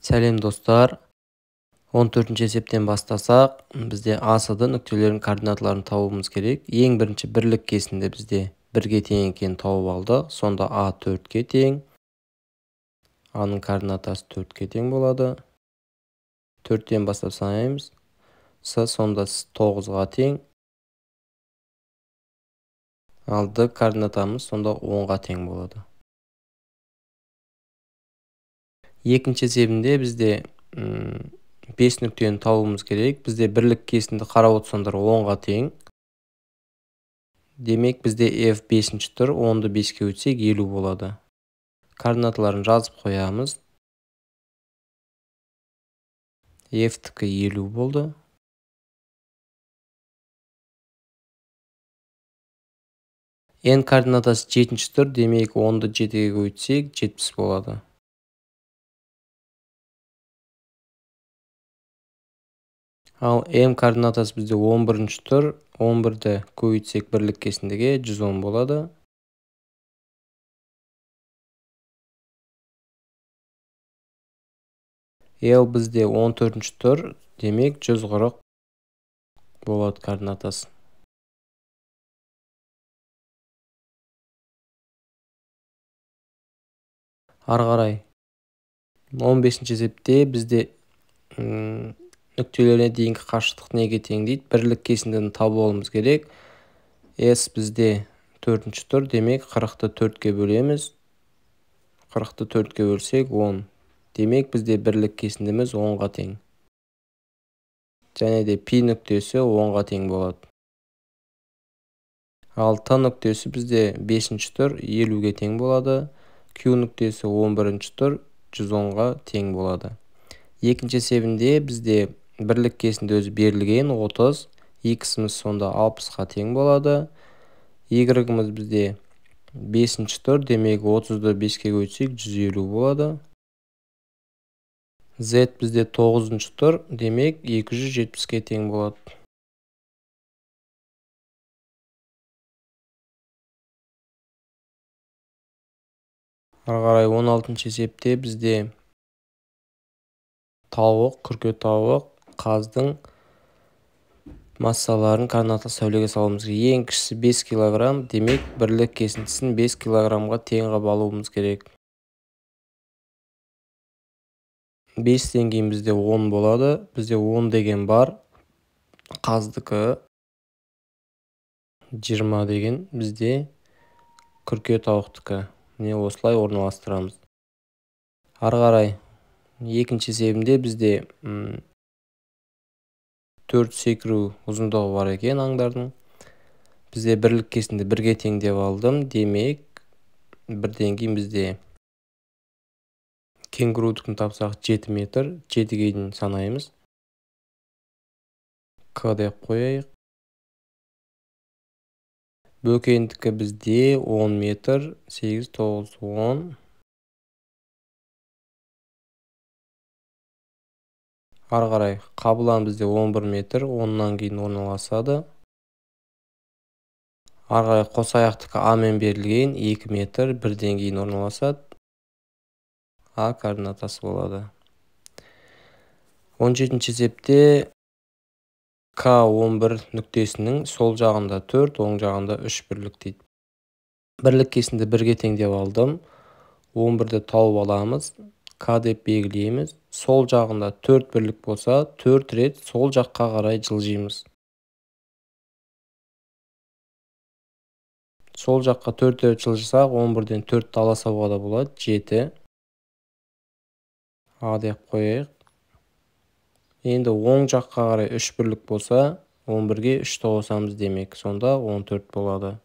Сәлем достар. 14-есептен бастасақ, бізде АСD нүктелердің координаталарын табуымыз керек. Ең бірінші бірлік кесінде бізде 1-ге тең екенін тауып алдық. Сонда А 4-ке тең. Аның координатасы 4-ке тең болады. 4-тен бастап санаймыз. С сонда 9-ға тең. Ал Д координатамыз сонда 10-ға тең болады. Екінші есебінде бізде 5 нүктені табуымыз керек. Бізде бірлік кесінді қарап отырсаңдар 10-ға тең. Демек бізде F 5-ші тұр, 10-ды 5-ке өтсек 50 болады. Координаталарын жазып қоямыз. F-тікі 50 болды. N координатасы 7-ші тұр, демек 10-ды 7-ге өтсек 70 болады. Ал M координатасы бізде 11-ші тұр, 11-ді көбейтсек бірлік кесіндіге 110 болады. L бізде 14-ші тұр, демек 140 болады координатасы. Ары қарай 15-ші есепте бізде нүктелеріне дейінгі қашықтық неге тең дейді. Бірлік кесіндіні табуымыз керек. S бізде 4-ші тұр, демек 40-ты 4-ке бөлеміз. 40-ты 4-ке бөлсек 10. Демек бізде бірлік кесіндіміз 10-ға тең. Және де P нүктесі 10-ға тең болады. Ал T нүктесі бізде 5-ші тұр, 50-ге тең болады. Q нүктесі 11-ші тұр, 110-ға тең болады. Екінші есебінде бізде бірлік кесінде өзі берілген 30, X-іміз сонда 60-ға тең болады. Y-іміз бізде 5-ші тұр, демек 30-ды 5-ке өтсек 150 болады. Z бізде 9-ші тұр, демек 270-ке тең болады. Ары қарай 16-ші есепте бізде тауық, күрке тауық, қаздың массаларын координаталық сәулеге салуымыз керек. Ең кішісі 5 кг, демек бірлік кесіндісін 5 кг-ға тең ғып алуымыз керек. 5-тен кейін бізде 10 болады. Бізде 10 деген бар. Қаздікі 20 деген бізде күрке тауықтікі. Міне осылай орналастырамыз. Ары қарай екінші есебінде бізде 4 секіру ұзындығы бар екен аңдардың. Бізде бірлік кесінді 1-ге тең деп алдым. Демек 1-ден кейін бізде кенгурудікін тапсақ 7 метр. 7-ге дейін санаймыз. К деп қояйық. Бөкендікі бізде 10 метр. 8, 9, 10. Ары қарай қабылан бізде 11 метр. 10-нан кейін орналасады. Ары қарай қос аяқтікі А мен берілген 2 метр. 1-ден кейін орналасады. А координатасы болады. 17-ші есепте К11 нүктесінің сол жағында 4, оң жағында 3 бірлік дейді. Бірлік кесінді 1-ге тең деп алдым. 11-ді тауып аламыз. К деп белгілейміз. Сол жағында 4 бірлік болса, 4 рет сол жаққа қарай жылжимыз. Сол жаққа 4 рет жылжысақ, 11-ден 4-ті ала салуға да болады. 7. А деп қояйық. Енді оң жаққа қарай 3 бірлік болса, 11-ге 3-ті қосамыз демек. Сонда 14 болады.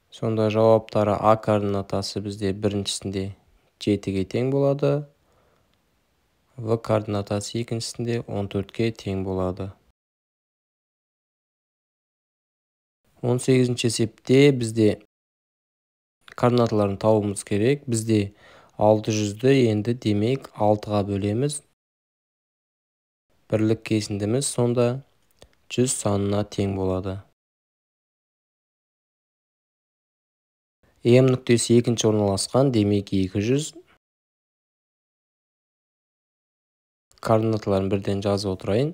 Сонда жауаптары А координатасы бізде біріншісінде 7-ге тең болады. В координатасы екіншісінде 14-ке тең болады. 18-ші есепте бізде координаталарын табуымыз керек. Бізде 600-ді енді демек 6-ға бөлеміз. Бірлік кесіндіміз сонда 100 санына тең болады. М нүктесі екінші орналасқан, демек 200. координаталарын бірден жазып отырайын.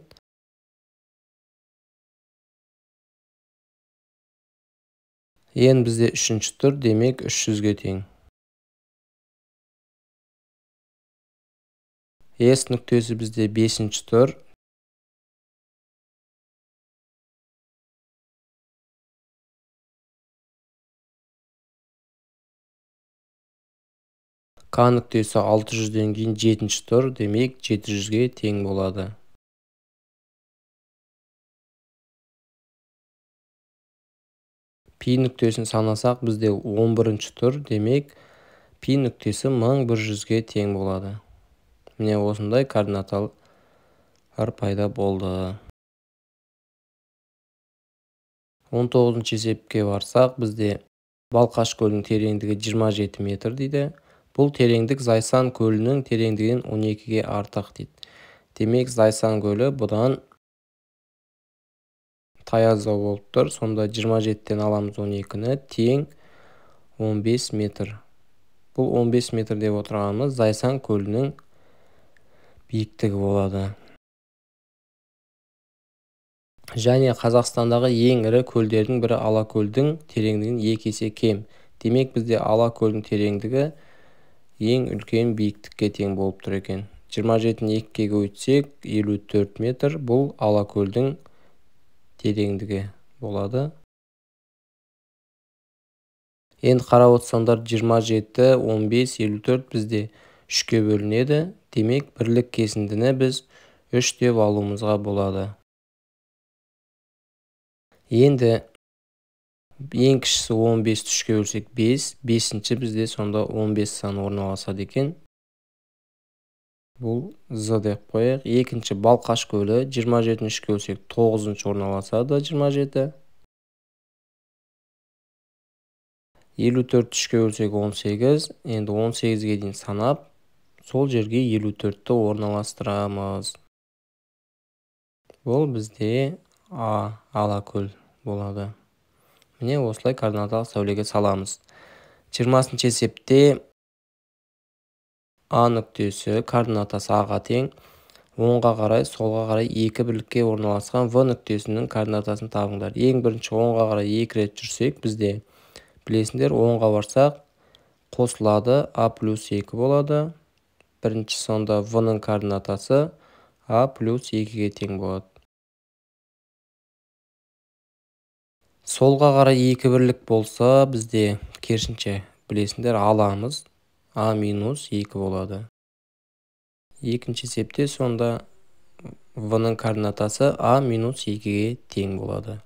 Ең бізде 3-ші тұр, демек 300-ге тең. S нүктесі бізде 5-ші тұр. К нүктесі 600-ден кейін 7-ші тұр, демек 700-ге тең болады. Пи нүктесін санасақ бізде 11-ші тұр, демек пи нүктесі 1100-ге тең болады. Міне осындай координаталар пайда болды. 19-ші есепке барсақ, бізде Балқаш көлінің тереңдігі 27 метр дейді. Бұл тереңдік Зайсан көлінің тереңдігінен 12-ге артық дейді. Демек, Зайсан көлі бұдан таяздау болып тұр. Сонда 27-тен аламыз 12-ні, тең 15 метр. Бұл 15 метр деп отырғанымыз Зайсан көлінің биіктігі болады. Және Қазақстандағы ең ірі көлдердің бірі Алакөлдің тереңдігінен 2 есе кем. Демек, бізде Алакөлдің тереңдігі ең үлкен биіктікке тең болып тұр екен. 27-ні 2-ге көбейтсек 54 метр. Бұл Алакөлдің тереңдігі болады. Енді қарап отырсаңдар 27, 15, 54 бізде 3-ке бөлінеді. Демек, бірлік кесіндіні біз 3 деп алуымызға болады. Енді ең кішісі 15-ті 3-ке бөлсек 5, 5-ші бізде сонда 15 саны орналасады екен. Бұл З деп қояйық. Екінші Балқаш көлі 27-ні 3-ке бөлсек 9-ші орналасады 27. 54-ті 3-ке бөлсек 18. Енді 18-ге дейін санап, сол жерге 54-ті орналастырамыз. Бұл бізде Алакөл болады. Міне осылай координаталық сәулеге саламыз. 20-ші есепте А нүктесі координатасы А-ға тең, оңға қарай, солға қарай 2 бірлікке орналасқан В нүктесінің координатасын табыңдар. Ең бірінші оңға қарай 2 рет жүрсек, бізде білесіңдер, оңға барсақ қосылады, А плюс 2 болады. Бірінші сонда В-ның координатасы А плюс 2-ге тең болады. Солға қарай 2 бірлік болса, бізде керісінше білесіңдер аламыз. А минус 2 болады. Екінші есепте сонда В-ның координатасы А минус 2-ге тең болады.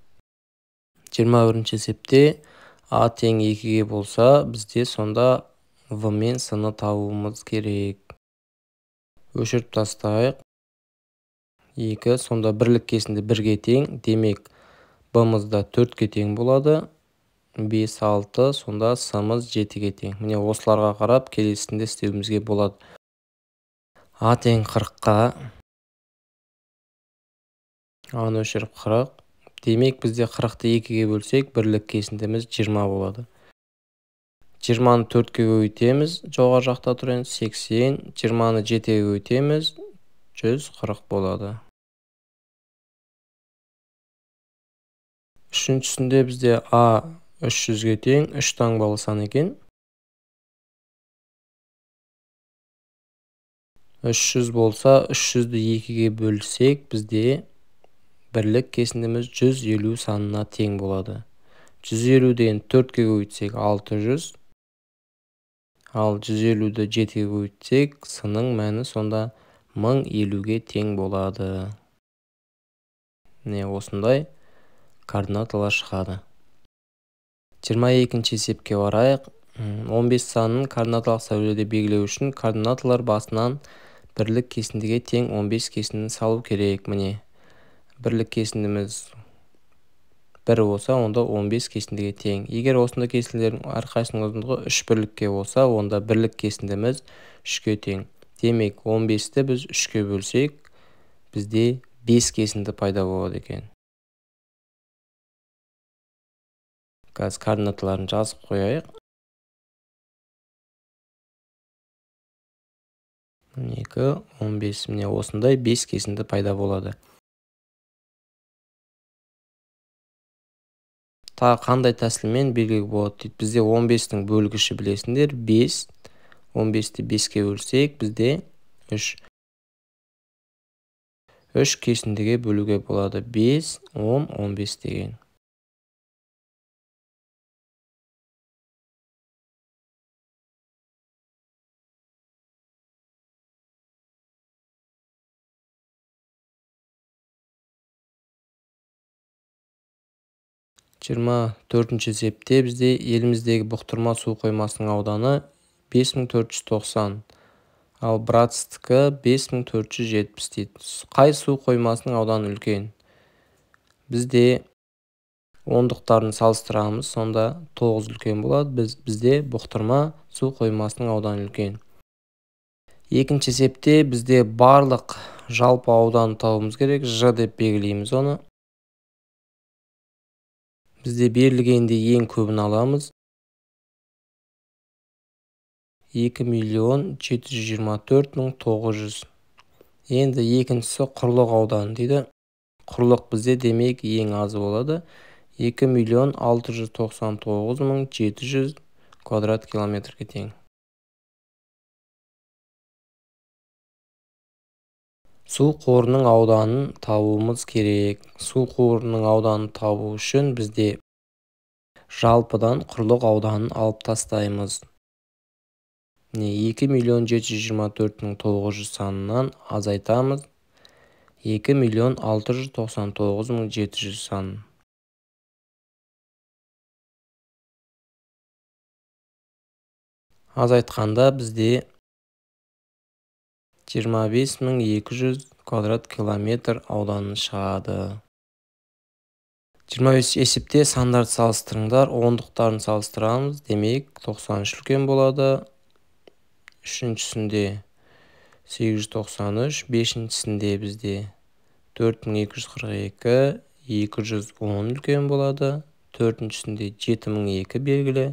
21-ші есепте А тең 2-ге болса, бізде сонда В мен С-ны табуымыз керек. Өшіріп тастайық. 2, сонда бірлік кесінді 1-ге тең, демек Б-мызда 4-ке тең болады. 5, 6, сонда С-мыз 7-ге тең. Міне осыларға қарап келесінде істеуімізге болады. А тең 40-қа. А-ны өшіріп 40. Демек бізде 40-ты 2-ге бөлсек, бірлік кесіндіміз 20 болады. 20-ны 4-ке көбейтеміз, жоғары жақта тұр енді 80. 20-ны 7-ге көбейтеміз, 140 болады. Үшіншісінде бізде А 300-ге тең, 3 таңбалы сан екен. 300 болса, 300-ді 2-ге бөлсек, бізде бірлік кесіндіміз 150 санына тең болады. 150-ден 4-ке көбейтсек 600. Ал 150-ді 7-ге көбейтсек, С-ның мәні сонда 1050-ге тең болады. Не осындай координаталар шығады. 22-ші есепке барайық. 15 санын координаталық сәуледе белгілеу үшін координаталар басынан бірлік кесіндіге тең 15 кесіндіні салу керек. Міне, бірлік кесіндіміз 1 болса, онда 15 кесіндіге тең. Егер осында кесінділердің әрқайсының ұзындығы 3 бірлікке болса, онда бірлік кесіндіміз 3-ке тең. Демек, 15-ті біз 3-ке бөлсек, бізде 5 кесінді пайда болады екен. Қазір координаталарын жазып қояйық. 12, 15, міне осындай 5 кесінді пайда болады. Тағы қандай тәсілмен белгілеуге болады дейді. Бізде 15-тің бөлгіші білесіңдер 5. 15-ті 5-ке бөлсек, бізде 3. 3 кесіндіге бөлуге болады. 5, 10, 15 деген. Жиырма төртінші есепте бізде еліміздегі бұқтырма су қоймасының ауданы 5490, ал Братсктікі 5470 дейді. Қай су қоймасының ауданы үлкен? Бізде ондықтарын салыстырамыз, сонда 9 үлкен болады. Бізде бұқтырма су қоймасының ауданы үлкен. Екінші есепте бізде барлық жалпы ауданы табуымыз керек. Ж деп белгілейміз оны. Бізде берілгенде ең көбін аламыз. 2.724.900. Енді екіншісі құрлық ауданы дейді. Құрлық бізде демек ең азы болады. 2.699.700 квадрат километрге тең. Су қорының ауданын табуымыз керек. Су қорының ауданын табу үшін бізде жалпыдан құрлық ауданын алып тастаймыз. 2.724.900 санынан азайтамыз. 2.699.700 санын. Азайтқанда бізде 25.200 квадрат километр ауданы шығады. 25 есепте сандарды салыстырыңдар, ондықтарын салыстырамыз. Демек 93 үлкен болады. Үшіншісінде 893, бешіншісінде бізде 4242, 210 үлкен болады. Төртіншісінде 7002 белгілі,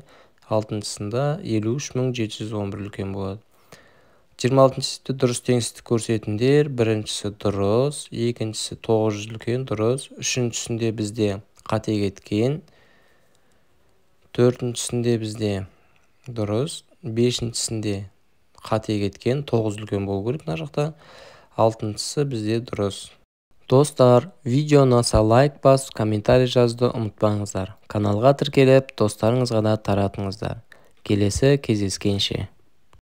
алтыншысында 53711 үлкен болады. 26 есепте дұрыс теңсіздік көрсетіңдер. Біріншісі дұрыс, екіншісі 900 үлкен дұрыс, үшіншісінде бізде қате кеткен, төртіншісінде бізде дұрыс, бешіншісінде қате кеткен, 9 үлкен болу керек мына жақта, алтыншысы бізде дұрыс. Достар, видео ұнаса лайк басып, комментарий жазуды ұмытпаңыздар. Каналға тіркеліп, достарыңызға да таратыңыздар. Келесі кездескенше.